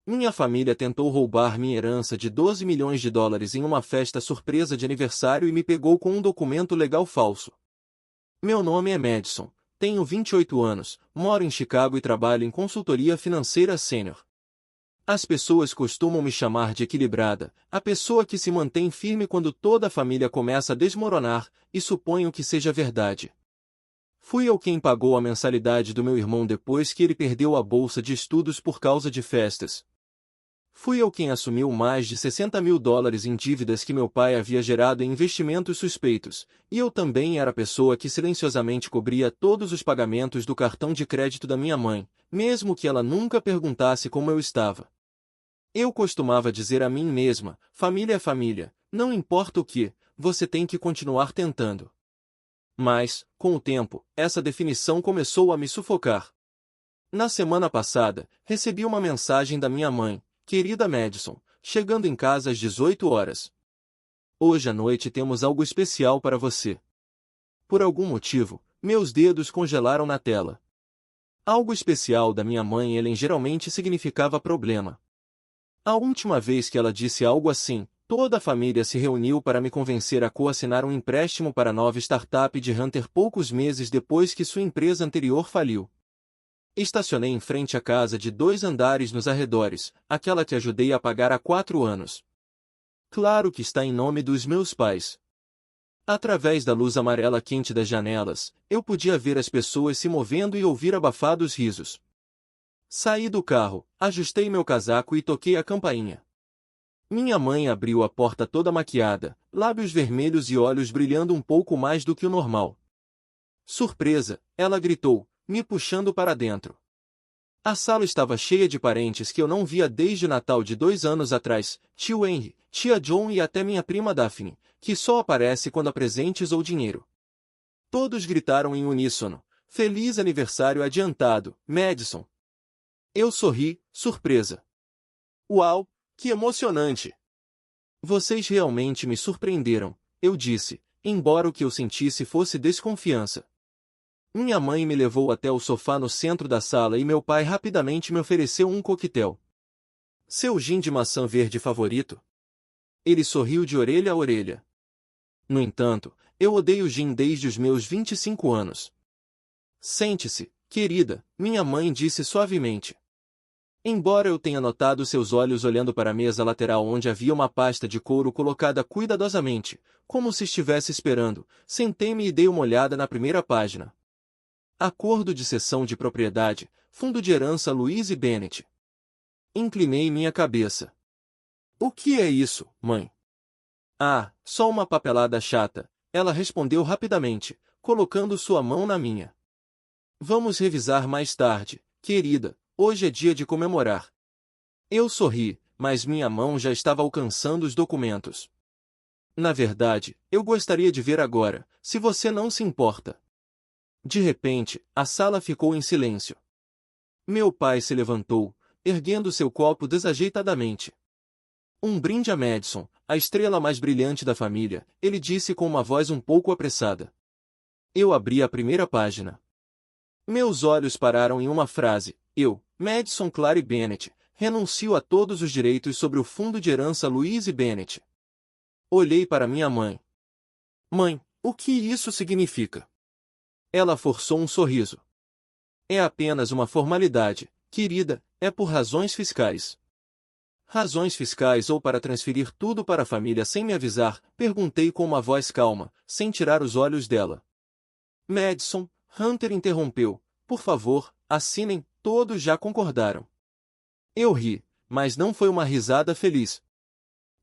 Minha família tentou roubar minha herança de 12 milhões de dólares em uma festa surpresa de aniversário e me pegou com um documento legal falso. Meu nome é Madison, tenho 28 anos, moro em Chicago e trabalho em consultoria financeira sênior. As pessoas costumam me chamar de equilibrada, a pessoa que se mantém firme quando toda a família começa a desmoronar, e suponho que seja verdade. Fui eu quem pagou a mensalidade do meu irmão depois que ele perdeu a bolsa de estudos por causa de festas. Fui eu quem assumiu mais de 60 mil dólares em dívidas que meu pai havia gerado em investimentos suspeitos, e eu também era a pessoa que silenciosamente cobria todos os pagamentos do cartão de crédito da minha mãe, mesmo que ela nunca perguntasse como eu estava. Eu costumava dizer a mim mesma, família é família, não importa o que, você tem que continuar tentando. Mas, com o tempo, essa definição começou a me sufocar. Na semana passada, recebi uma mensagem da minha mãe, querida Madison, chegando em casa às 18 horas. Hoje à noite temos algo especial para você. Por algum motivo, meus dedos congelaram na tela. Algo especial da minha mãe Ellen geralmente significava problema. A última vez que ela disse algo assim, toda a família se reuniu para me convencer a coassinar um empréstimo para a nova startup de Hunter poucos meses depois que sua empresa anterior faliu. Estacionei em frente à casa de 2 andares nos arredores, aquela que ajudei a pagar há 4 anos. Claro que está em nome dos meus pais. Através da luz amarela quente das janelas, eu podia ver as pessoas se movendo e ouvir abafados risos. Saí do carro, ajustei meu casaco e toquei a campainha. Minha mãe abriu a porta toda maquiada, lábios vermelhos e olhos brilhando um pouco mais do que o normal. Surpresa, ela gritou, me puxando para dentro. A sala estava cheia de parentes que eu não via desde o Natal de 2 anos atrás, tio Henry, tia John e até minha prima Daphne, que só aparece quando há presentes ou dinheiro. Todos gritaram em uníssono, feliz aniversário adiantado, Madison. Eu sorri, surpresa. Uau, que emocionante! Vocês realmente me surpreenderam, eu disse, embora o que eu sentisse fosse desconfiança. Minha mãe me levou até o sofá no centro da sala e meu pai rapidamente me ofereceu um coquetel. Seu gin de maçã verde favorito? Ele sorriu de orelha a orelha. No entanto, eu odeio gin desde os meus 25 anos. Sente-se, querida, minha mãe disse suavemente. Embora eu tenha notado seus olhos olhando para a mesa lateral onde havia uma pasta de couro colocada cuidadosamente, como se estivesse esperando, sentei-me e dei uma olhada na primeira página. Acordo de cessão de propriedade, fundo de herança Louise Bennett. Inclinei minha cabeça. O que é isso, mãe? Ah, só uma papelada chata, ela respondeu rapidamente, colocando sua mão na minha. Vamos revisar mais tarde, querida, hoje é dia de comemorar. Eu sorri, mas minha mão já estava alcançando os documentos. Na verdade, eu gostaria de ver agora, se você não se importa. De repente, a sala ficou em silêncio. Meu pai se levantou, erguendo seu copo desajeitadamente. Um brinde a Madison, a estrela mais brilhante da família, ele disse com uma voz um pouco apressada. Eu abri a primeira página. Meus olhos pararam em uma frase, eu, Madison Clary Bennett, renuncio a todos os direitos sobre o fundo de herança Louise Bennett. Olhei para minha mãe. Mãe, o que isso significa? Ela forçou um sorriso. É apenas uma formalidade, querida, é por razões fiscais. Razões fiscais ou para transferir tudo para a família sem me avisar? Perguntei com uma voz calma, sem tirar os olhos dela. Madison, Hunter interrompeu. Por favor, assinem, todos já concordaram. Eu ri, mas não foi uma risada feliz.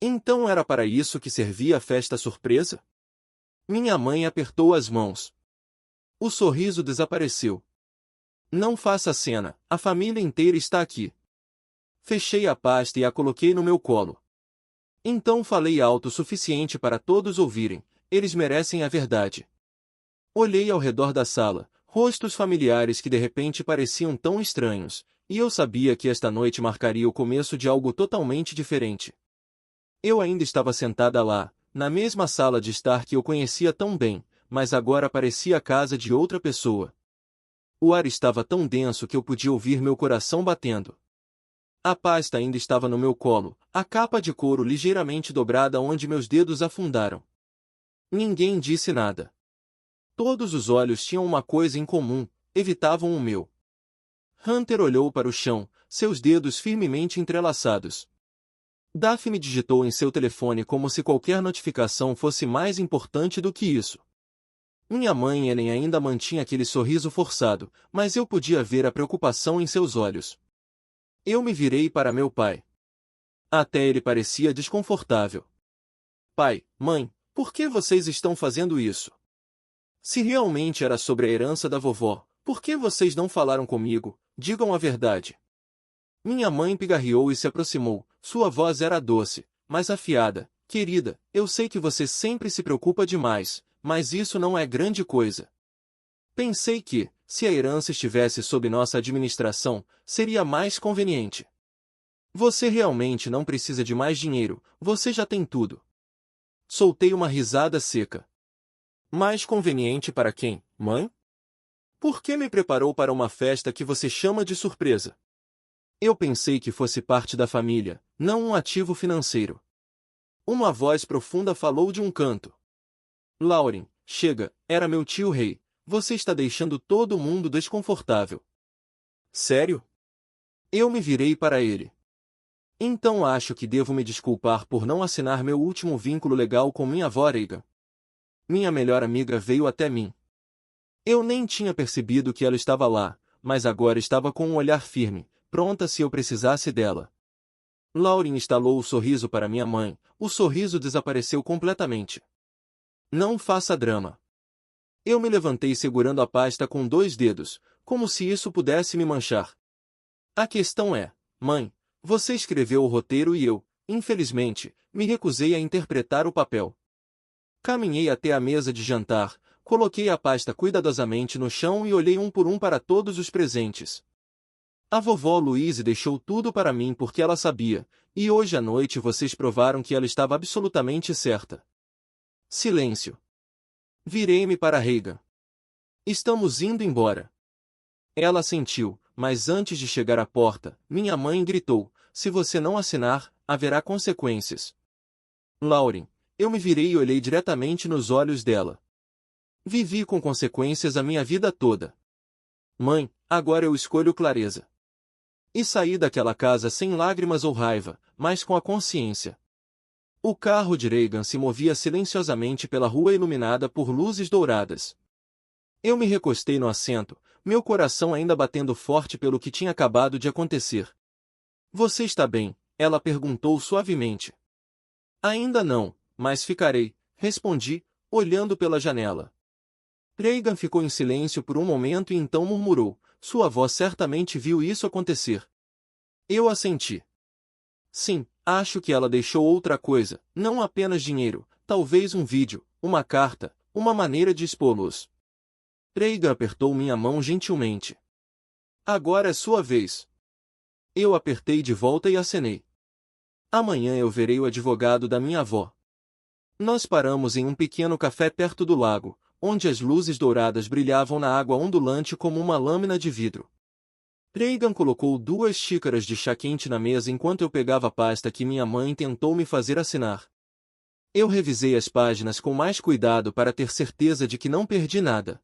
Então era para isso que servia a festa surpresa? Minha mãe apertou as mãos. O sorriso desapareceu. Não faça cena, a família inteira está aqui. Fechei a pasta e a coloquei no meu colo. Então falei alto o suficiente para todos ouvirem, eles merecem a verdade. Olhei ao redor da sala, rostos familiares que de repente pareciam tão estranhos, e eu sabia que esta noite marcaria o começo de algo totalmente diferente. Eu ainda estava sentada lá, na mesma sala de estar que eu conhecia tão bem, mas agora parecia a casa de outra pessoa. O ar estava tão denso que eu podia ouvir meu coração batendo. A pasta ainda estava no meu colo, a capa de couro ligeiramente dobrada onde meus dedos afundaram. Ninguém disse nada. Todos os olhos tinham uma coisa em comum, evitavam o meu. Hunter olhou para o chão, seus dedos firmemente entrelaçados. Daphne digitou em seu telefone como se qualquer notificação fosse mais importante do que isso. Minha mãe Ellen ainda mantinha aquele sorriso forçado, mas eu podia ver a preocupação em seus olhos. Eu me virei para meu pai. Até ele parecia desconfortável. Pai, mãe, por que vocês estão fazendo isso? Se realmente era sobre a herança da vovó, por que vocês não falaram comigo? Digam a verdade. Minha mãe pigarreou e se aproximou. Sua voz era doce, mas afiada. Querida, eu sei que você sempre se preocupa demais, mas isso não é grande coisa. Pensei que, se a herança estivesse sob nossa administração, seria mais conveniente. Você realmente não precisa de mais dinheiro, você já tem tudo. Soltei uma risada seca. Mais conveniente para quem, mãe? Por que me preparou para uma festa que você chama de surpresa? Eu pensei que fosse parte da família, não um ativo financeiro. Uma voz profunda falou de um canto. Lauren, chega, era meu tio Rei. Você está deixando todo mundo desconfortável. Sério? Eu me virei para ele. Então acho que devo me desculpar por não assinar meu último vínculo legal com minha avó Reagan. Minha melhor amiga veio até mim. Eu nem tinha percebido que ela estava lá, mas agora estava com um olhar firme, pronta se eu precisasse dela. Lauren estalou o sorriso para minha mãe, o sorriso desapareceu completamente. Não faça drama. Eu me levantei segurando a pasta com 2 dedos, como se isso pudesse me manchar. A questão é, mãe, você escreveu o roteiro e eu, infelizmente, me recusei a interpretar o papel. Caminhei até a mesa de jantar, coloquei a pasta cuidadosamente no chão e olhei um por um para todos os presentes. A vovó Louise deixou tudo para mim porque ela sabia, e hoje à noite vocês provaram que ela estava absolutamente certa. Silêncio. Virei-me para Reagan. Estamos indo embora. Ela assentiu, mas antes de chegar à porta, minha mãe gritou, se você não assinar, haverá consequências. Lauren, eu me virei e olhei diretamente nos olhos dela. Vivi com consequências a minha vida toda. Mãe, agora eu escolho clareza. E saí daquela casa sem lágrimas ou raiva, mas com a consciência. O carro de Reagan se movia silenciosamente pela rua iluminada por luzes douradas. Eu me recostei no assento, meu coração ainda batendo forte pelo que tinha acabado de acontecer. Você está bem? Ela perguntou suavemente. Ainda não, mas ficarei, respondi, olhando pela janela. Reagan ficou em silêncio por um momento e então murmurou, sua avó certamente viu isso acontecer. Eu assenti. Sim, acho que ela deixou outra coisa, não apenas dinheiro, talvez um vídeo, uma carta, uma maneira de expô-los. Reagan apertou minha mão gentilmente. Agora é sua vez. Eu apertei de volta e acenei. Amanhã eu verei o advogado da minha avó. Nós paramos em um pequeno café perto do lago, onde as luzes douradas brilhavam na água ondulante como uma lâmina de vidro. Reagan colocou 2 xícaras de chá quente na mesa enquanto eu pegava a pasta que minha mãe tentou me fazer assinar. Eu revisei as páginas com mais cuidado para ter certeza de que não perdi nada.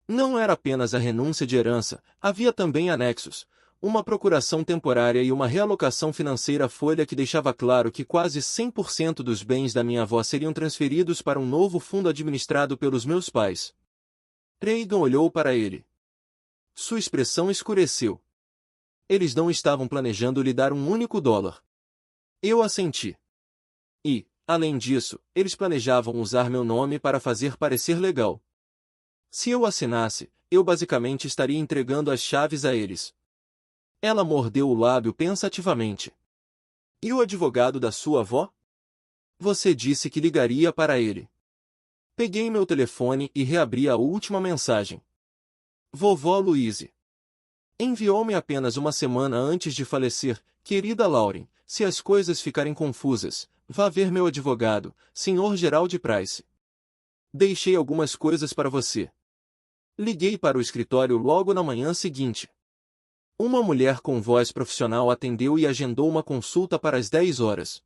Não era apenas a renúncia de herança, havia também anexos, uma procuração temporária e uma realocação financeira folha que deixava claro que quase 100% dos bens da minha avó seriam transferidos para um novo fundo administrado pelos meus pais. Reagan olhou para ele. Sua expressão escureceu. Eles não estavam planejando lhe dar um único dólar. Eu assenti. E, além disso, eles planejavam usar meu nome para fazer parecer legal. Se eu assinasse, eu basicamente estaria entregando as chaves a eles. Ela mordeu o lábio pensativamente. E o advogado da sua avó? Você disse que ligaria para ele. Peguei meu telefone e reabri a última mensagem. Vovó Louise. Enviou-me apenas uma semana antes de falecer, querida Lauren, se as coisas ficarem confusas, vá ver meu advogado, Sr. Gerald Price. Deixei algumas coisas para você. Liguei para o escritório logo na manhã seguinte. Uma mulher com voz profissional atendeu e agendou uma consulta para as 10 horas.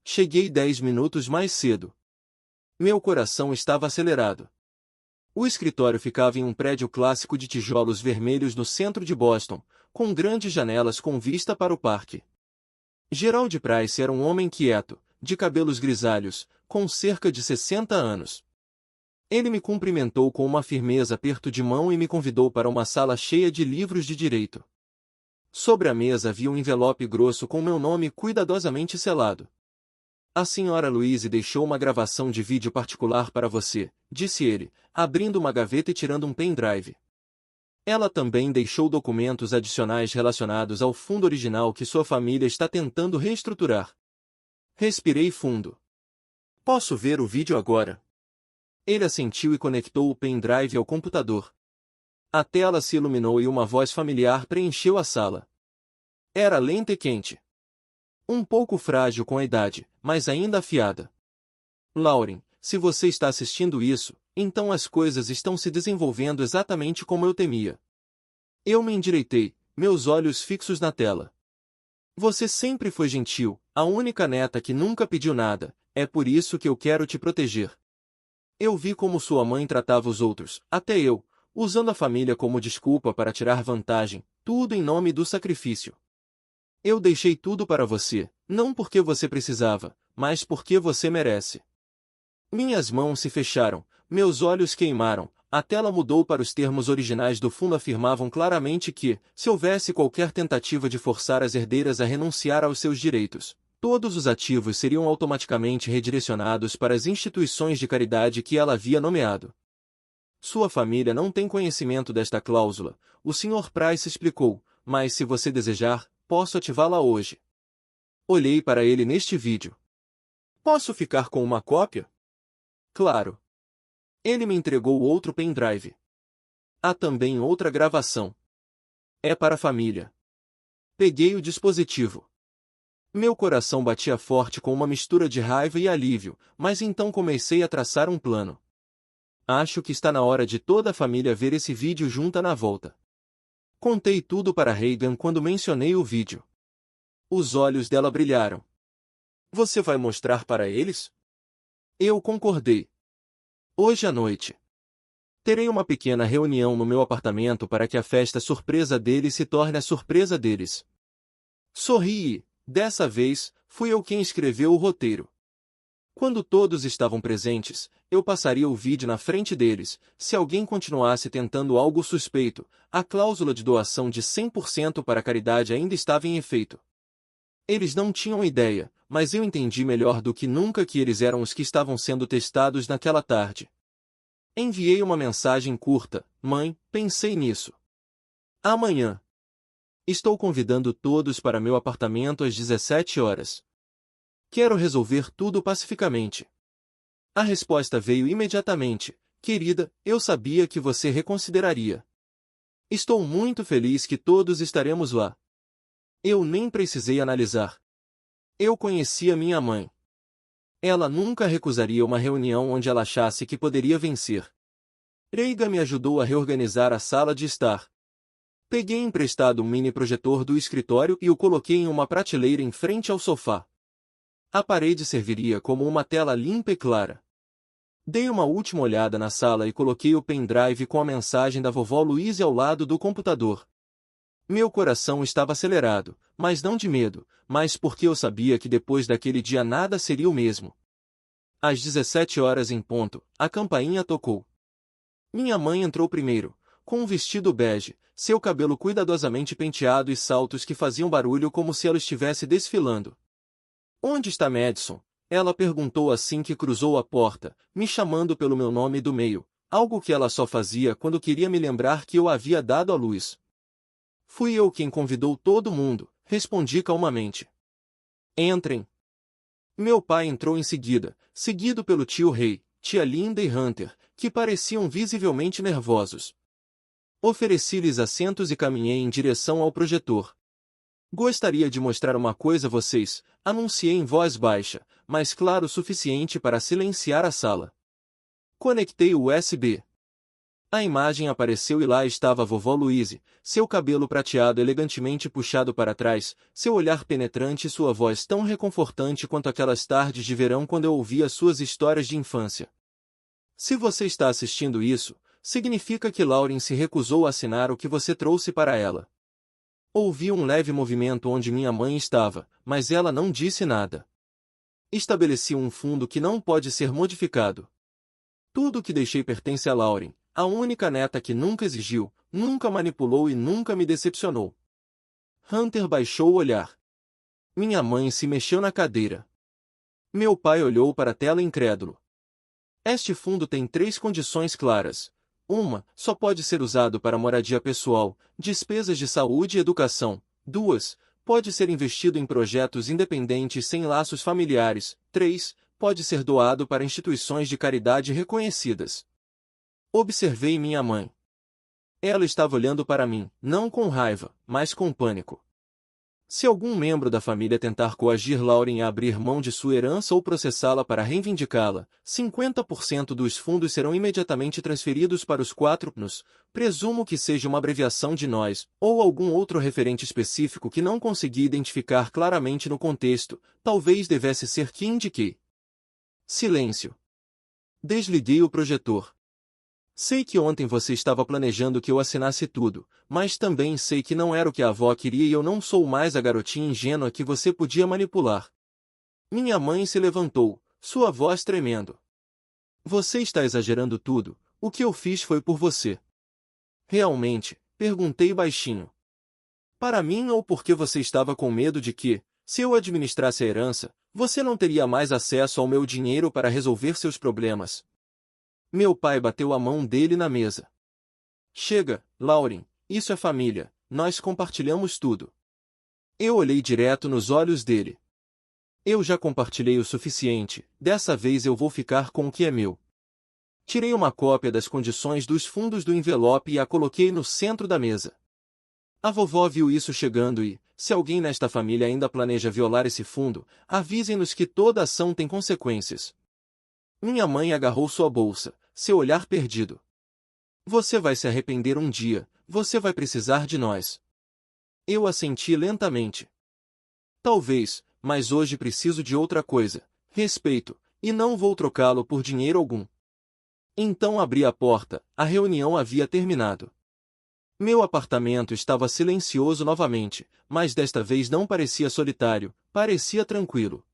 Cheguei 10 minutos mais cedo. Meu coração estava acelerado. O escritório ficava em um prédio clássico de tijolos vermelhos no centro de Boston, com grandes janelas com vista para o parque. Gerald Price era um homem quieto, de cabelos grisalhos, com cerca de 60 anos. Ele me cumprimentou com uma firmeza aperto de mão e me convidou para uma sala cheia de livros de direito. Sobre a mesa havia um envelope grosso com meu nome cuidadosamente selado. A senhora Louise deixou uma gravação de vídeo particular para você, disse ele, abrindo uma gaveta e tirando um pendrive. Ela também deixou documentos adicionais relacionados ao fundo original que sua família está tentando reestruturar. Respirei fundo. Posso ver o vídeo agora? Ele assentiu e conectou o pendrive ao computador. A tela se iluminou e uma voz familiar preencheu a sala. Era lenta e quente. Um pouco frágil com a idade, mas ainda afiada. Lauren, se você está assistindo isso, então as coisas estão se desenvolvendo exatamente como eu temia. Eu me endireitei, meus olhos fixos na tela. Você sempre foi gentil, a única neta que nunca pediu nada, é por isso que eu quero te proteger. Eu vi como sua mãe tratava os outros, até eu, usando a família como desculpa para tirar vantagem, tudo em nome do sacrifício. Eu deixei tudo para você, não porque você precisava, mas porque você merece. Minhas mãos se fecharam, meus olhos queimaram, a tela mudou para os termos originais do fundo afirmavam claramente que, se houvesse qualquer tentativa de forçar as herdeiras a renunciar aos seus direitos, todos os ativos seriam automaticamente redirecionados para as instituições de caridade que ela havia nomeado. Sua família não tem conhecimento desta cláusula, o Sr. Price explicou, mas se você desejar, posso ativá-la hoje. Olhei para ele neste vídeo. Posso ficar com uma cópia? Claro. Ele me entregou outro pendrive. Há também outra gravação. É para a família. Peguei o dispositivo. Meu coração batia forte com uma mistura de raiva e alívio, mas então comecei a traçar um plano. Acho que está na hora de toda a família ver esse vídeo junta na volta. Contei tudo para Reagan quando mencionei o vídeo. Os olhos dela brilharam. Você vai mostrar para eles? Eu concordei. Hoje à noite. Terei uma pequena reunião no meu apartamento para que a festa surpresa deles se torne a surpresa deles. Sorri. Dessa vez, fui eu quem escreveu o roteiro. Quando todos estavam presentes, eu passaria o vídeo na frente deles. Se alguém continuasse tentando algo suspeito, a cláusula de doação de 100% para a caridade ainda estava em efeito. Eles não tinham ideia, mas eu entendi melhor do que nunca que eles eram os que estavam sendo testados naquela tarde. Enviei uma mensagem curta: Mãe, pensei nisso. Amanhã. Estou convidando todos para meu apartamento às 17 horas. Quero resolver tudo pacificamente. A resposta veio imediatamente: Querida, eu sabia que você reconsideraria. Estou muito feliz que todos estaremos lá. Eu nem precisei analisar. Eu conhecia minha mãe. Ela nunca recusaria uma reunião onde ela achasse que poderia vencer. Reagan me ajudou a reorganizar a sala de estar. Peguei emprestado um mini projetor do escritório e o coloquei em uma prateleira em frente ao sofá. A parede serviria como uma tela limpa e clara. Dei uma última olhada na sala e coloquei o pendrive com a mensagem da vovó Louise ao lado do computador. Meu coração estava acelerado, mas não de medo, mas porque eu sabia que depois daquele dia nada seria o mesmo. Às 17 horas em ponto, a campainha tocou. Minha mãe entrou primeiro, com um vestido bege, seu cabelo cuidadosamente penteado e saltos que faziam barulho como se ela estivesse desfilando. Onde está Madison? Ela perguntou assim que cruzou a porta, me chamando pelo meu nome do meio, algo que ela só fazia quando queria me lembrar que eu a havia dado à luz. Fui eu quem convidou todo mundo, respondi calmamente. Entrem. Meu pai entrou em seguida, seguido pelo tio Ray, tia Linda e Hunter, que pareciam visivelmente nervosos. Ofereci-lhes assentos e caminhei em direção ao projetor. Gostaria de mostrar uma coisa a vocês, anunciei em voz baixa, mas claro o suficiente para silenciar a sala. Conectei o USB. A imagem apareceu e lá estava a vovó Louise, seu cabelo prateado elegantemente puxado para trás, seu olhar penetrante e sua voz tão reconfortante quanto aquelas tardes de verão quando eu ouvia suas histórias de infância. Se você está assistindo isso, significa que Lauren se recusou a assinar o que você trouxe para ela. Ouvi um leve movimento onde minha mãe estava, mas ela não disse nada. Estabeleci um fundo que não pode ser modificado. Tudo o que deixei pertence a Lauren, a única neta que nunca exigiu, nunca manipulou e nunca me decepcionou. Hunter baixou o olhar. Minha mãe se mexeu na cadeira. Meu pai olhou para a tela incrédulo. Este fundo tem 3 condições claras. 1. Só pode ser usado para moradia pessoal, despesas de saúde e educação. 2. Pode ser investido em projetos independentes sem laços familiares. 3. Pode ser doado para instituições de caridade reconhecidas. Observei minha mãe. Ela estava olhando para mim, não com raiva, mas com pânico. Se algum membro da família tentar coagir Lauren a abrir mão de sua herança ou processá-la para reivindicá-la, 50% dos fundos serão imediatamente transferidos para os 4 PNUs, presumo que seja uma abreviação de nós, ou algum outro referente específico que não consegui identificar claramente no contexto, talvez devesse ser que indiquei. Silêncio. Desliguei o projetor. Sei que ontem você estava planejando que eu assinasse tudo, mas também sei que não era o que a avó queria e eu não sou mais a garotinha ingênua que você podia manipular. Minha mãe se levantou, sua voz tremendo. Você está exagerando tudo, o que eu fiz foi por você. Realmente? Perguntei baixinho. Para mim ou porque você estava com medo de que, se eu administrasse a herança, você não teria mais acesso ao meu dinheiro para resolver seus problemas? Meu pai bateu a mão dele na mesa. Chega, Lauren, isso é família, nós compartilhamos tudo. Eu olhei direto nos olhos dele. Eu já compartilhei o suficiente, dessa vez eu vou ficar com o que é meu. Tirei uma cópia das condições dos fundos do envelope e a coloquei no centro da mesa. A vovó viu isso chegando e, se alguém nesta família ainda planeja violar esse fundo, avisem-nos que toda ação tem consequências. Minha mãe agarrou sua bolsa, seu olhar perdido. Você vai se arrepender um dia, você vai precisar de nós. Eu assenti lentamente. Talvez, mas hoje preciso de outra coisa, respeito, e não vou trocá-lo por dinheiro algum. Então abri a porta, a reunião havia terminado. Meu apartamento estava silencioso novamente, mas desta vez não parecia solitário, parecia tranquilo.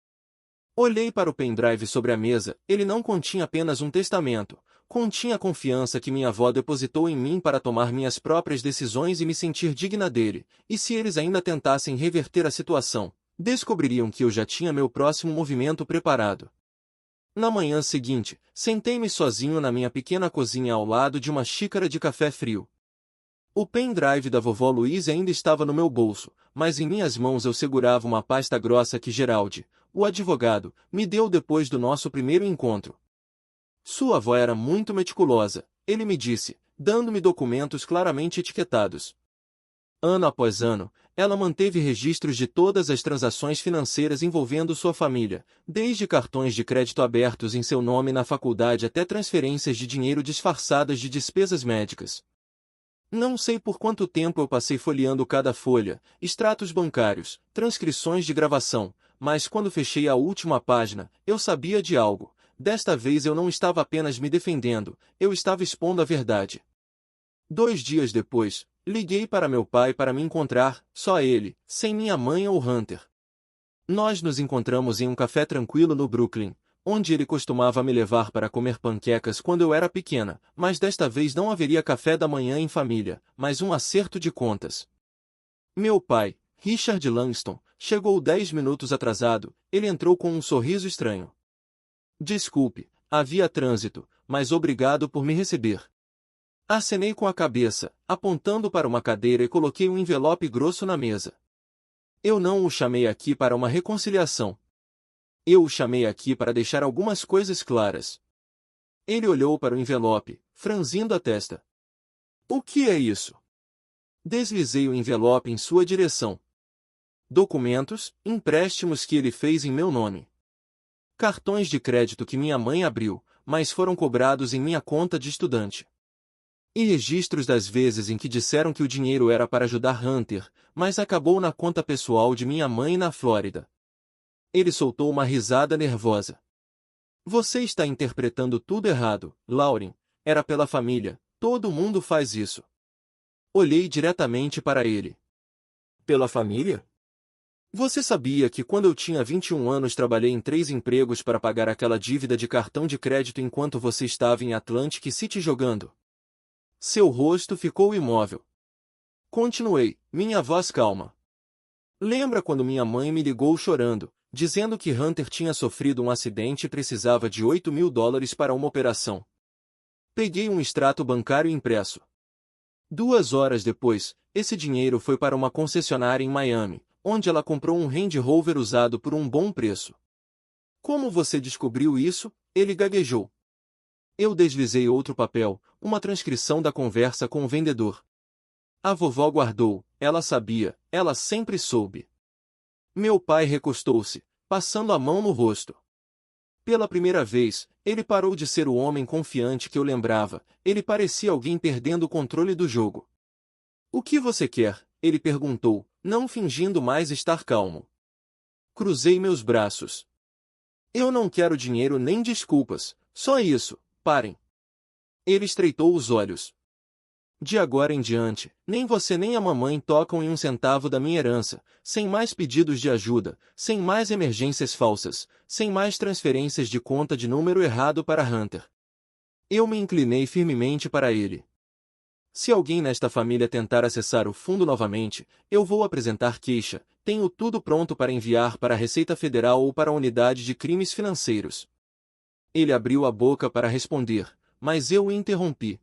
Olhei para o pendrive sobre a mesa, ele não continha apenas um testamento, continha a confiança que minha avó depositou em mim para tomar minhas próprias decisões e me sentir digna dele, e se eles ainda tentassem reverter a situação, descobririam que eu já tinha meu próximo movimento preparado. Na manhã seguinte, sentei-me sozinho na minha pequena cozinha ao lado de uma xícara de café frio. O pendrive da vovó Louise ainda estava no meu bolso, mas em minhas mãos eu segurava uma pasta grossa que Geraldi, o advogado, me deu depois do nosso primeiro encontro. Sua avó era muito meticulosa, ele me disse, dando-me documentos claramente etiquetados. Ano após ano, ela manteve registros de todas as transações financeiras envolvendo sua família, desde cartões de crédito abertos em seu nome na faculdade até transferências de dinheiro disfarçadas de despesas médicas. Não sei por quanto tempo eu passei folheando cada folha, extratos bancários, transcrições de gravação, mas quando fechei a última página, eu sabia de algo. Desta vez eu não estava apenas me defendendo, eu estava expondo a verdade. 2 dias depois, liguei para meu pai para me encontrar, só ele, sem minha mãe ou Hunter. Nós nos encontramos em um café tranquilo no Brooklyn, onde ele costumava me levar para comer panquecas quando eu era pequena, mas desta vez não haveria café da manhã em família, mas um acerto de contas. Meu pai, Richard Langston, chegou 10 minutos atrasado, ele entrou com um sorriso estranho. Desculpe, havia trânsito, mas obrigado por me receber. Acenei com a cabeça, apontando para uma cadeira e coloquei um envelope grosso na mesa. Eu não o chamei aqui para uma reconciliação. Eu o chamei aqui para deixar algumas coisas claras. Ele olhou para o envelope, franzindo a testa. O que é isso? Deslizei o envelope em sua direção. Documentos, empréstimos que ele fez em meu nome. Cartões de crédito que minha mãe abriu, mas foram cobrados em minha conta de estudante. E registros das vezes em que disseram que o dinheiro era para ajudar Hunter, mas acabou na conta pessoal de minha mãe na Flórida. Ele soltou uma risada nervosa. Você está interpretando tudo errado, Lauren. Era pela família. Todo mundo faz isso. Olhei diretamente para ele. Pela família? Você sabia que quando eu tinha 21 anos trabalhei em 3 empregos para pagar aquela dívida de cartão de crédito enquanto você estava em Atlantic City jogando? Seu rosto ficou imóvel. Continuei, minha voz calma. Lembra quando minha mãe me ligou chorando, dizendo que Hunter tinha sofrido um acidente e precisava de $8.000 para uma operação? Peguei um extrato bancário impresso. 2 horas depois, esse dinheiro foi para uma concessionária em Miami, onde ela comprou um Range Rover usado por um bom preço. Como você descobriu isso? Ele gaguejou. Eu deslizei outro papel, uma transcrição da conversa com o vendedor. A vovó guardou, ela sabia, ela sempre soube. Meu pai recostou-se, passando a mão no rosto. Pela primeira vez, ele parou de ser o homem confiante que eu lembrava, ele parecia alguém perdendo o controle do jogo. O que você quer? Ele perguntou, não fingindo mais estar calmo. Cruzei meus braços. Eu não quero dinheiro nem desculpas, só isso, parem. Ele estreitou os olhos. De agora em diante, nem você nem a mamãe tocam em um centavo da minha herança, sem mais pedidos de ajuda, sem mais emergências falsas, sem mais transferências de conta de número errado para Hunter. Eu me inclinei firmemente para ele. Se alguém nesta família tentar acessar o fundo novamente, eu vou apresentar queixa, tenho tudo pronto para enviar para a Receita Federal ou para a Unidade de Crimes Financeiros. Ele abriu a boca para responder, mas eu o interrompi.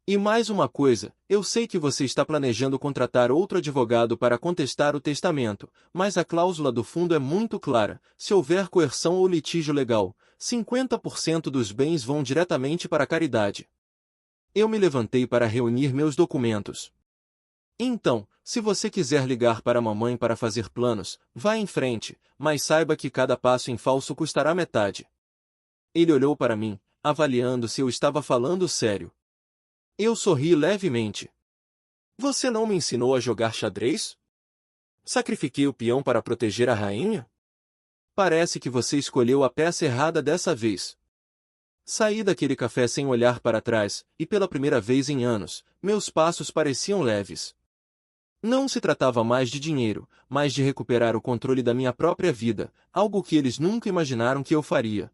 E mais uma coisa, eu sei que você está planejando contratar outro advogado para contestar o testamento, mas a cláusula do fundo é muito clara, se houver coerção ou litígio legal, 50% dos bens vão diretamente para a caridade. Eu me levantei para reunir meus documentos. Então, se você quiser ligar para a mamãe para fazer planos, vá em frente, mas saiba que cada passo em falso custará metade. Ele olhou para mim, avaliando se eu estava falando sério. Eu sorri levemente. Você não me ensinou a jogar xadrez? Sacrifiquei o peão para proteger a rainha? Parece que você escolheu a peça errada dessa vez. Saí daquele café sem olhar para trás, e pela primeira vez em anos, meus passos pareciam leves. Não se tratava mais de dinheiro, mas de recuperar o controle da minha própria vida, algo que eles nunca imaginaram que eu faria.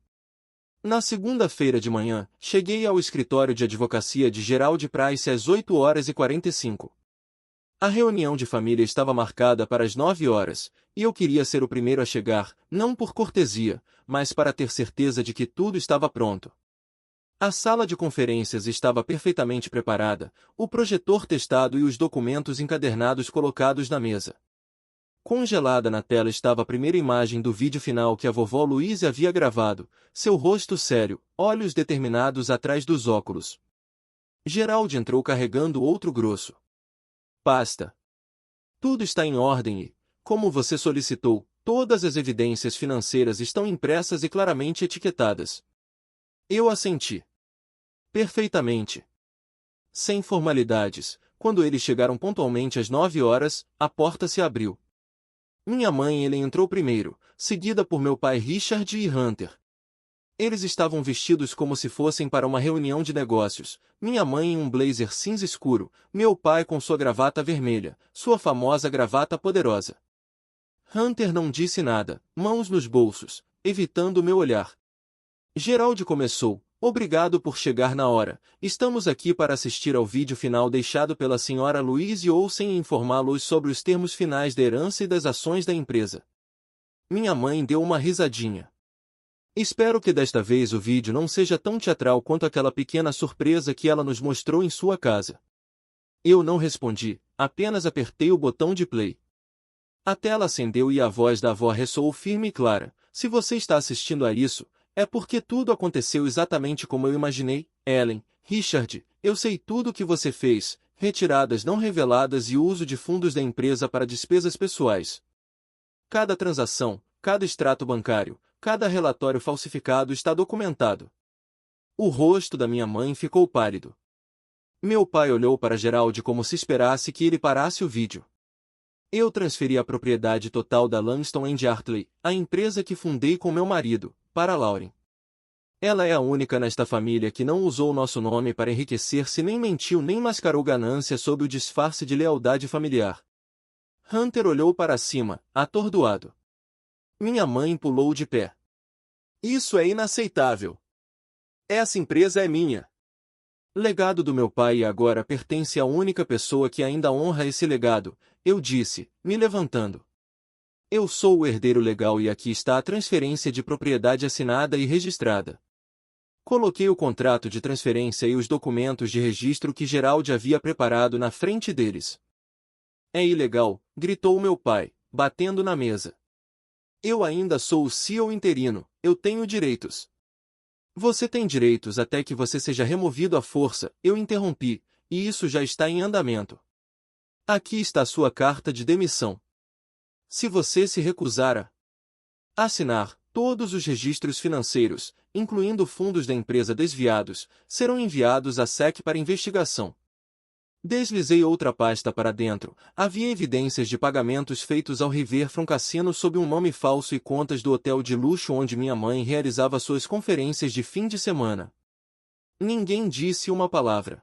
Na segunda-feira de manhã, cheguei ao escritório de advocacia de Gerald Price às 8h45. A reunião de família estava marcada para as 9 horas, e eu queria ser o primeiro a chegar, não por cortesia, mas para ter certeza de que tudo estava pronto. A sala de conferências estava perfeitamente preparada, o projetor testado e os documentos encadernados colocados na mesa. Congelada na tela estava a primeira imagem do vídeo final que a vovó Louise havia gravado, seu rosto sério, olhos determinados atrás dos óculos. Gerald entrou carregando outro grosso. Pasta. Tudo está em ordem e, como você solicitou, todas as evidências financeiras estão impressas e claramente etiquetadas. Eu assenti. Perfeitamente. Sem formalidades, quando eles chegaram pontualmente às 9 horas, a porta se abriu. Minha mãe ele entrou primeiro, seguida por meu pai Richard e Hunter. Eles estavam vestidos como se fossem para uma reunião de negócios, minha mãe em um blazer cinza escuro, meu pai com sua gravata vermelha, sua famosa gravata poderosa. Hunter não disse nada, mãos nos bolsos, evitando meu olhar. Gerald começou, obrigado por chegar na hora, estamos aqui para assistir ao vídeo final deixado pela senhora Louise Olsen e informá-los sobre os termos finais da herança e das ações da empresa. Minha mãe deu uma risadinha. Espero que desta vez o vídeo não seja tão teatral quanto aquela pequena surpresa que ela nos mostrou em sua casa. Eu não respondi, apenas apertei o botão de play. A tela acendeu e a voz da avó ressoou firme e clara. Se você está assistindo a isso, é porque tudo aconteceu exatamente como eu imaginei, Ellen. Richard, eu sei tudo o que você fez, retiradas não reveladas e uso de fundos da empresa para despesas pessoais. Cada transação, cada extrato bancário, cada relatório falsificado está documentado. O rosto da minha mãe ficou pálido. Meu pai olhou para Gerald como se esperasse que ele parasse o vídeo. Eu transferi a propriedade total da Langston & Hartley, a empresa que fundei com meu marido, para Lauren. Ela é a única nesta família que não usou nosso nome para enriquecer-se, nem mentiu, nem mascarou ganância sob o disfarce de lealdade familiar. Hunter olhou para cima, atordoado. Minha mãe pulou de pé. Isso é inaceitável. Essa empresa é minha. Legado do meu pai e agora pertence à única pessoa que ainda honra esse legado, eu disse, me levantando. Eu sou o herdeiro legal e aqui está a transferência de propriedade assinada e registrada. Coloquei o contrato de transferência e os documentos de registro que Gerald havia preparado na frente deles. É ilegal, gritou meu pai, batendo na mesa. Eu ainda sou o CEO interino, eu tenho direitos. Você tem direitos até que você seja removido à força, eu interrompi, e isso já está em andamento. Aqui está sua carta de demissão. Se você se recusar a assinar, todos os registros financeiros, incluindo fundos da empresa desviados, serão enviados à SEC para investigação. Deslizei outra pasta para dentro. Havia evidências de pagamentos feitos ao Riverfront Cassino sob um nome falso e contas do hotel de luxo onde minha mãe realizava suas conferências de fim de semana. Ninguém disse uma palavra.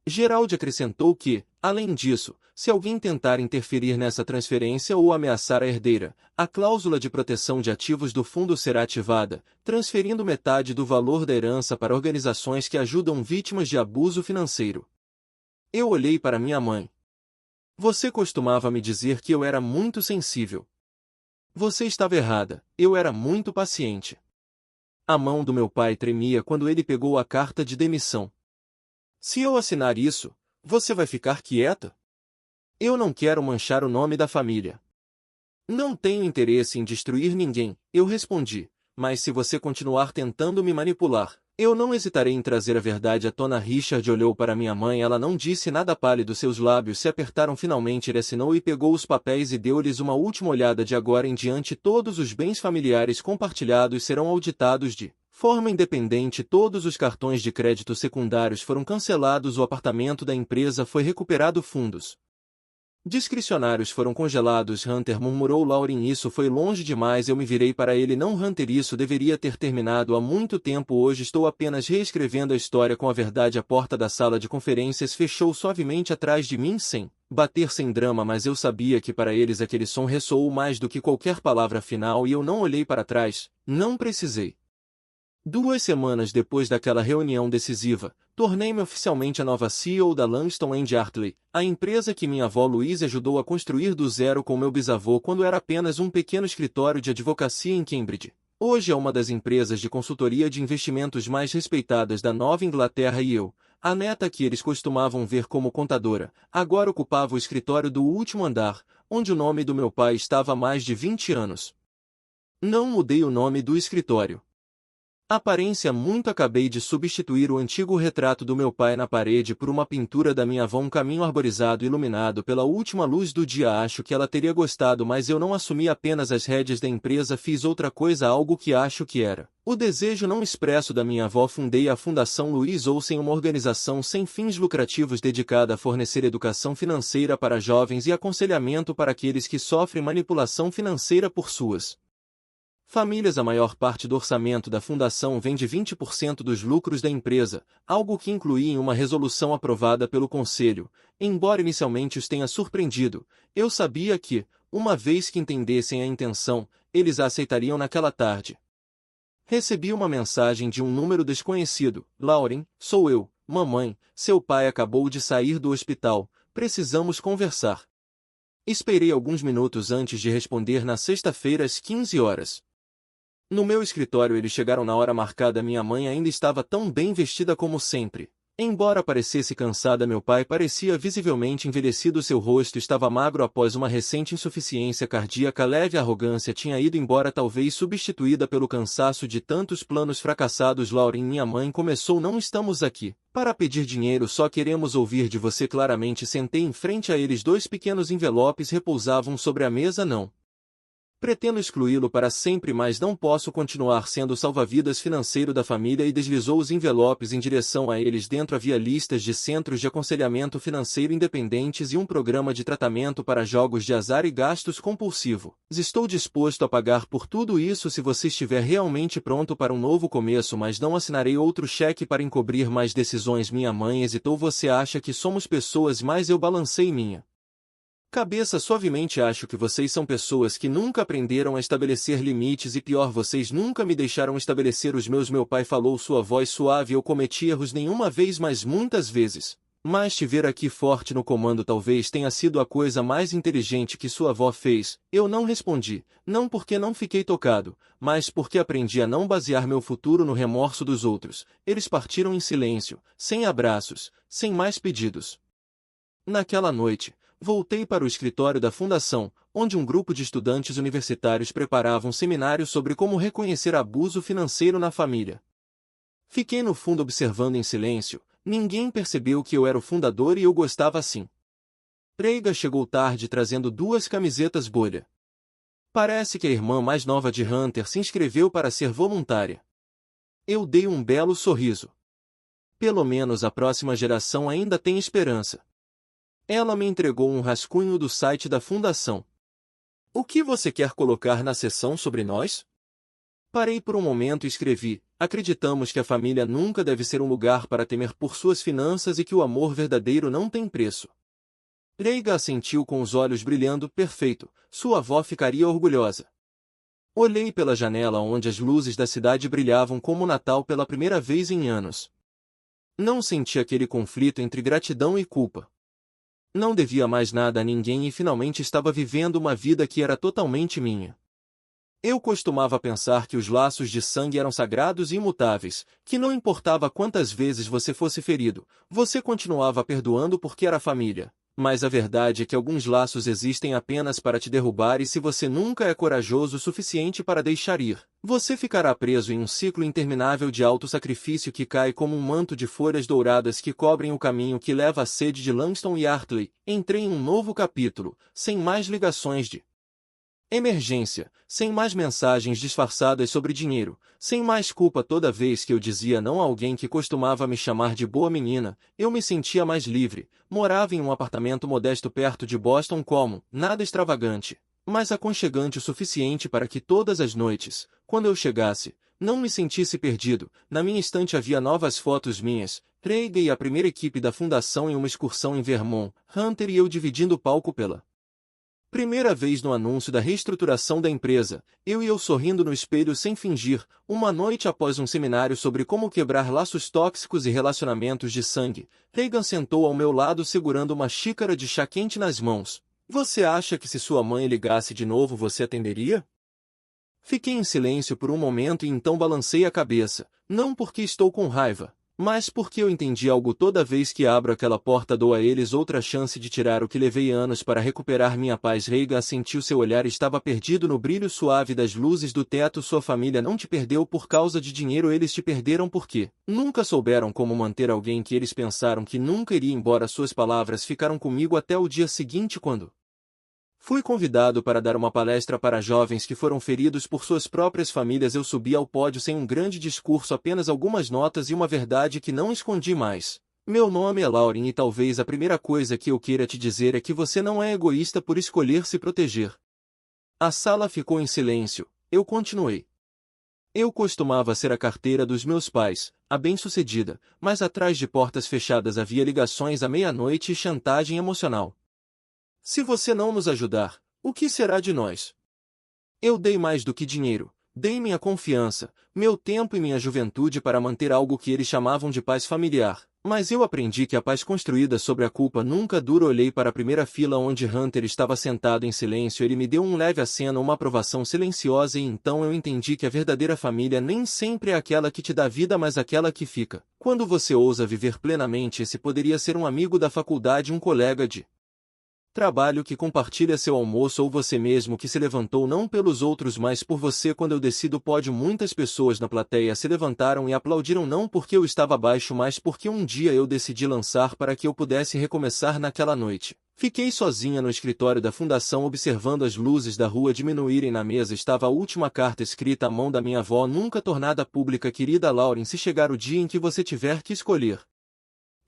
Gerald acrescentou que, além disso, se alguém tentar interferir nessa transferência ou ameaçar a herdeira, a cláusula de proteção de ativos do fundo será ativada, transferindo metade do valor da herança para organizações que ajudam vítimas de abuso financeiro. Eu olhei para minha mãe. Você costumava me dizer que eu era muito sensível. Você estava errada, eu era muito paciente. A mão do meu pai tremia quando ele pegou a carta de demissão. Se eu assinar isso, você vai ficar quieta? Eu não quero manchar o nome da família. Não tenho interesse em destruir ninguém, eu respondi, mas se você continuar tentando me manipular, eu não hesitarei em trazer a verdade à tona. Richard olhou para minha mãe, ela não disse nada, pálido, seus lábios se apertaram. Finalmente ele assinou e pegou os papéis e deu-lhes uma última olhada. De agora em diante todos os bens familiares compartilhados serão auditados de forma independente. Todos os cartões de crédito secundários foram cancelados. O apartamento da empresa foi recuperado. Fundos discricionários foram congelados. Hunter murmurou. Lauren, isso foi longe demais. Eu me virei para ele. Não, Hunter, isso deveria ter terminado há muito tempo. Hoje estou apenas reescrevendo a história com a verdade. A porta da sala de conferências fechou suavemente atrás de mim, sem bater, sem drama, mas eu sabia que para eles aquele som ressoou mais do que qualquer palavra final e eu não olhei para trás. Não precisei. 2 semanas depois daquela reunião decisiva, tornei-me oficialmente a nova CEO da Langston & Hartley, a empresa que minha avó Louise ajudou a construir do zero com meu bisavô quando era apenas um pequeno escritório de advocacia em Cambridge. Hoje é uma das empresas de consultoria de investimentos mais respeitadas da Nova Inglaterra e eu, a neta que eles costumavam ver como contadora, agora ocupava o escritório do último andar, onde o nome do meu pai estava há mais de 20 anos. Não mudei o nome do escritório. Aparência muito. Acabei de substituir o antigo retrato do meu pai na parede por uma pintura da minha avó, um caminho arborizado iluminado pela última luz do dia. Acho que ela teria gostado, mas eu não assumi apenas as rédeas da empresa, fiz outra coisa, algo que acho que era o desejo não expresso da minha avó. Fundei a Fundação Louise Olsen, uma organização sem fins lucrativos dedicada a fornecer educação financeira para jovens e aconselhamento para aqueles que sofrem manipulação financeira por suas famílias. A maior parte do orçamento da fundação vem de 20% dos lucros da empresa, algo que incluí em uma resolução aprovada pelo conselho. Embora inicialmente os tenha surpreendido, eu sabia que, uma vez que entendessem a intenção, eles a aceitariam. Naquela tarde, recebi uma mensagem de um número desconhecido. Lauren, sou eu. Mamãe, seu pai acabou de sair do hospital. Precisamos conversar. Esperei alguns minutos antes de responder. Na sexta-feira às 15 horas. No meu escritório eles chegaram na hora marcada. Minha mãe ainda estava tão bem vestida como sempre. Embora parecesse cansada, meu pai parecia visivelmente envelhecido. Seu rosto estava magro após uma recente insuficiência cardíaca. Leve arrogância tinha ido embora, talvez substituída pelo cansaço de tantos planos fracassados. Lauren, minha mãe começou, não estamos aqui para pedir dinheiro, só queremos ouvir de você claramente. Sentei em frente a eles. 2 pequenos envelopes repousavam sobre a mesa. Não Pretendo excluí-lo para sempre, mas não posso continuar sendo o salva-vidas financeiro da família, e deslizou os envelopes em direção a eles. Dentro havia listas de centros de aconselhamento financeiro independentes e um programa de tratamento para jogos de azar e gastos compulsivos. Estou disposto a pagar por tudo isso se você estiver realmente pronto para um novo começo, mas não assinarei outro cheque para encobrir mais decisões. Minha mãe hesitou. Você acha que somos pessoas, mas eu balancei minha cabeça suavemente. Acho que vocês são pessoas que nunca aprenderam a estabelecer limites, e pior, vocês nunca me deixaram estabelecer os meus. Meu pai falou, sua voz suave. Eu cometi erros nenhuma vez, mas muitas vezes. Mas te ver aqui forte no comando talvez tenha sido a coisa mais inteligente que sua avó fez. Eu não respondi, não porque não fiquei tocado, mas porque aprendi a não basear meu futuro no remorso dos outros. Eles partiram em silêncio, sem abraços, sem mais pedidos. Naquela noite, voltei para o escritório da fundação, onde um grupo de estudantes universitários preparava um seminário sobre como reconhecer abuso financeiro na família. Fiquei no fundo observando em silêncio. Ninguém percebeu que eu era o fundador e eu gostava assim. Reiga chegou tarde trazendo 2 camisetas bolha. Parece que a irmã mais nova de Hunter se inscreveu para ser voluntária. Eu dei um belo sorriso. Pelo menos a próxima geração ainda tem esperança. Ela me entregou um rascunho do site da fundação. O que você quer colocar na seção sobre nós? Parei por um momento e escrevi: acreditamos que a família nunca deve ser um lugar para temer por suas finanças e que o amor verdadeiro não tem preço. Reiga assentiu com os olhos brilhando. Perfeito, sua avó ficaria orgulhosa. Olhei pela janela onde as luzes da cidade brilhavam como o Natal pela primeira vez em anos. Não senti aquele conflito entre gratidão e culpa. Não devia mais nada a ninguém e finalmente estava vivendo uma vida que era totalmente minha. Eu costumava pensar que os laços de sangue eram sagrados e imutáveis, que não importava quantas vezes você fosse ferido, você continuava perdoando porque era família. Mas a verdade é que alguns laços existem apenas para te derrubar, e se você nunca é corajoso o suficiente para deixar ir, você ficará preso em um ciclo interminável de autossacrifício que cai como um manto de folhas douradas que cobrem o caminho que leva à sede de Langston e Hartley. Entrei em um novo capítulo, sem mais ligações de emergência, sem mais mensagens disfarçadas sobre dinheiro, sem mais culpa toda vez que eu dizia não a alguém que costumava me chamar de boa menina. Eu me sentia mais livre. Morava em um apartamento modesto perto de Boston, como, nada extravagante, mas aconchegante o suficiente para que todas as noites, quando eu chegasse, não me sentisse perdido. Na minha estante havia novas fotos minhas, Craig e a primeira equipe da fundação em uma excursão em Vermont, Hunter e eu dividindo o palco pela primeira vez no anúncio da reestruturação da empresa, eu sorrindo no espelho sem fingir. Uma noite após um seminário sobre como quebrar laços tóxicos e relacionamentos de sangue, Reagan sentou ao meu lado segurando uma xícara de chá quente nas mãos. Você acha que se sua mãe ligasse de novo você atenderia? Fiquei em silêncio por um momento e então balancei a cabeça, não porque estou com raiva, mas porque eu entendi algo. Toda vez que abro aquela porta dou a eles outra chance de tirar o que levei anos para recuperar minha paz. Reagan assentiu. Seu olhar estava perdido no brilho suave das luzes do teto. Sua família não te perdeu por causa de dinheiro, eles te perderam porque nunca souberam como manter alguém que eles pensaram que nunca iria embora. Suas palavras ficaram comigo até o dia seguinte, quando fui convidado para dar uma palestra para jovens que foram feridos por suas próprias famílias. Eu subi ao pódio sem um grande discurso, apenas algumas notas e uma verdade que não escondi mais. Meu nome é Lauren e talvez a primeira coisa que eu queira te dizer é que você não é egoísta por escolher se proteger. A sala ficou em silêncio. Eu continuei. Eu costumava ser a carteira dos meus pais, a bem-sucedida, mas atrás de portas fechadas havia ligações à meia-noite e chantagem emocional. Se você não nos ajudar, o que será de nós? Eu dei mais do que dinheiro, dei minha confiança, meu tempo e minha juventude para manter algo que eles chamavam de paz familiar, mas eu aprendi que a paz construída sobre a culpa nunca dura. Olhei para a primeira fila onde Hunter estava sentado em silêncio. Ele me deu um leve aceno, uma aprovação silenciosa, e então eu entendi que a verdadeira família nem sempre é aquela que te dá vida, mas aquela que fica quando você ousa viver plenamente. Esse poderia ser um amigo da faculdade, um colega de trabalho que compartilha seu almoço, ou você mesmo que se levantou não pelos outros mas por você. Quando eu desci do pódio, muitas pessoas na plateia se levantaram e aplaudiram, não porque eu estava baixo mas porque um dia eu decidi lançar para que eu pudesse recomeçar. Naquela noite, Fiquei sozinha no escritório da fundação observando as luzes da rua diminuírem. Na mesa estava a última carta escrita à mão da minha avó nunca tornada pública. Querida Lauren, se chegar o dia em que você tiver que escolher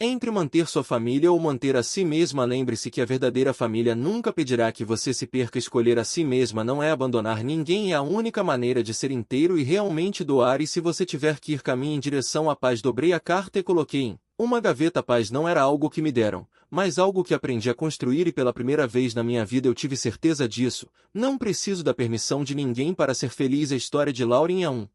entre manter sua família ou manter a si mesma, lembre-se que a verdadeira família nunca pedirá que você se perca. Escolher a si mesma não é abandonar ninguém, é a única maneira de ser inteiro e realmente doar. E se você tiver que ir, caminhe em direção à paz. Dobrei a carta e coloquei em uma gaveta. A paz não era algo que me deram, mas algo que aprendi a construir, e pela primeira vez na minha vida eu tive certeza disso. Não preciso da permissão de ninguém para ser feliz. A história de Lauren é um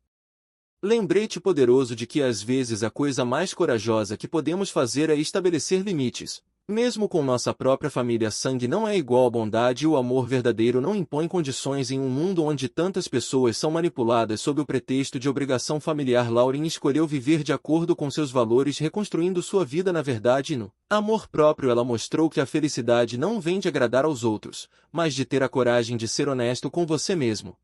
lembrete poderoso de que às vezes a coisa mais corajosa que podemos fazer é estabelecer limites. Mesmo com nossa própria família, sangue não é igual à bondade, e o amor verdadeiro não impõe condições em um mundo onde tantas pessoas são manipuladas sob o pretexto de obrigação familiar. Lauren escolheu viver de acordo com seus valores, reconstruindo sua vida na verdade e no amor próprio. Ela mostrou que a felicidade não vem de agradar aos outros, mas de ter a coragem de ser honesto com você mesmo.